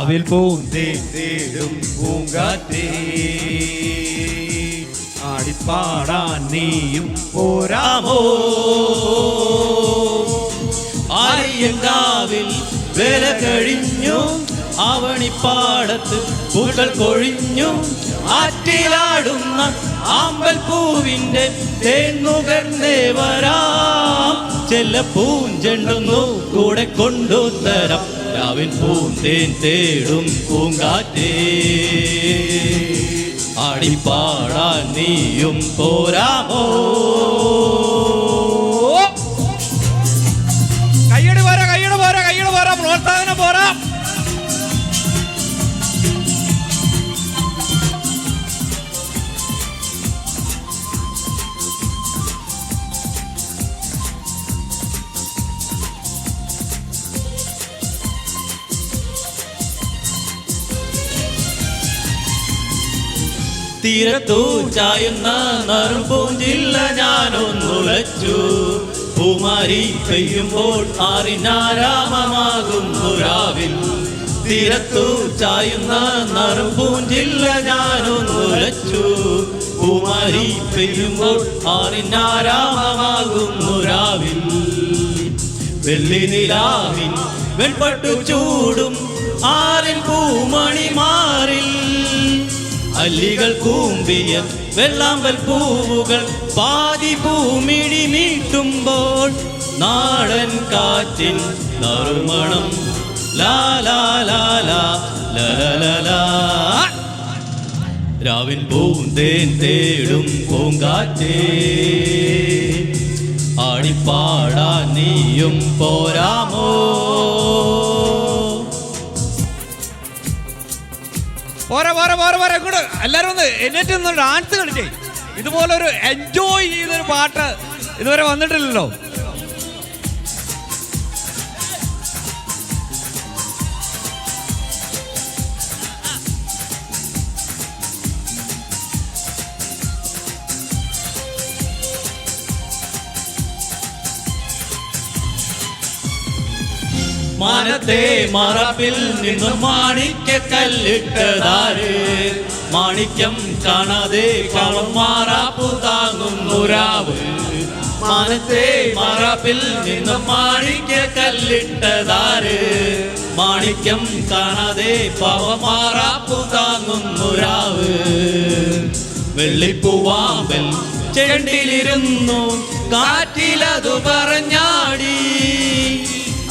രാവിൽ പൂന്തേൻ തേടും പൂങ്കാറ്റേ ആടിപ്പാടാൻ നീയും പോരാമോ? ആര്യങ്കാവിൽ വേല കഴിഞ്ഞു, അവണിപ്പാടത്ത് പൂക്കൾ കൊഴിഞ്ഞു, ആറ്റിലാടുന്ന ആമ്പൽ പൂവിന്റെ തേൻ നുകർന്നേ വരാം. ചെല്ല പൂഞ്ചെണ്ടൊന്നു കൂടെ കൊണ്ടുതരാം. രാവിൽ പൂന്തേൻ തേടും പൂങ്കാറ്റേ ആടിപ്പാടാൻ നീയും പോരാമോ? കയ്യടി പോരാ, കയ്യടി പോരാ, കയ്യടി പോരാ, പ്രോത്സാഹനം പോരാ. തീരത്തു ചായുന്ന നറുപൂഞ്ചില്ല ഞാനൊന്നുലച്ചു. പൂമാരി പെയ്യുമ്പോൾ ആറിനാരാമമാകുന്നു രാവിൽ. തീരത്തു ചായുന്ന നറുപൂഞ്ചില്ല ഞാനൊന്നുലച്ചു. പൂമാരി പെയ്യുമ്പോൾ ആറിനാരാമമാകുന്നു രാവിൽ. വെള്ളി നിലാവിൻ വെൺപട്ടു ചൂടും ആറിൻ പൂമണിമാറിൽ. അല്ലികൾ കൂമ്പിയ വെള്ളാമ്പൽ പൂവുകൾ പാതി പൂമിഴി മീട്ടുമ്പോൾ നാടൻ കാറ്റിൻ നറുമണം ലാലാലാലാ ലലലലാ. രാവിൻ പൂന്തേൻ തേടും പൂങ്കാറ്റേ ആടിപ്പാടാൻ നീയും പോരാമോ? പോരാ പോരാ പോരാ പോരാ, ഇങ്ങോട്ട് എല്ലാവരും ഒന്ന് എന്നിട്ട് ഒന്ന് ഡാൻസ് കളിച്ചേ. ഇതുപോലൊരു എൻജോയ് ചെയ്തൊരു പാട്ട് ഇതുവരെ വന്നിട്ടില്ലല്ലോ. മാനത്തെ മറപ്പിൽ നിന്നും മാണിക്ക കല്ലിട്ടതാര്? മാണിക്യം കാണാതെ കളം മാറാപ്പു താങ്ങുന്നു രാവ്. മാനത്തെ മറപ്പിൽ നിന്നും മാണിക്ക കല്ലിട്ടതാര്? മാണിക്യം കാണാതെ പവമാറാപ്പു താങ്ങുന്നു രാവ്. വെള്ളിപ്പൂവാമ്പൽ ചെണ്ടിലിരുന്നു കാറ്റിലതു പറഞ്ഞാടി.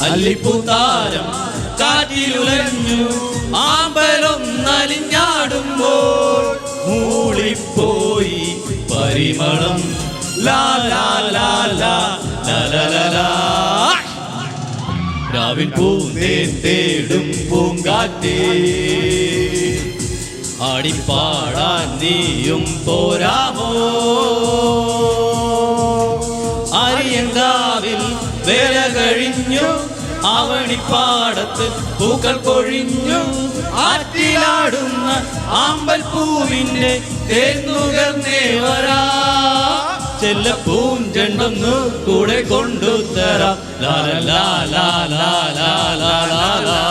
അല്ലിപ്പൂത്താരം കാറ്റിലുലഞ്ഞു ആമ്പലൊന്നലിഞ്ഞാടുമ്പോൾ മൂളിപ്പോയി പരിമളം ലാലാലാലാ ലലലലാ. രാവിൽ പൂന്തേൻ തേടും പൂങ്കാറ്റേ ആടിപ്പാടാൻ നീയും പോരാമോ? ആര്യങ്കാവിൽ വേല കഴിഞ്ഞു, അവണിപ്പാടത്ത് പൂക്കൾ കൊഴിഞ്ഞു, ആറ്റിലാടുന്ന ആമ്പൽ പൂവിന്റെ തേൻ നുകർന്നേ വരാം. ചെല്ല പൂഞ്ചെണ്ടൊന്നു കൂടെ കൊണ്ടുതരാം. ലാ ലാ ലാ ലാ ലാ ലാ ലാ.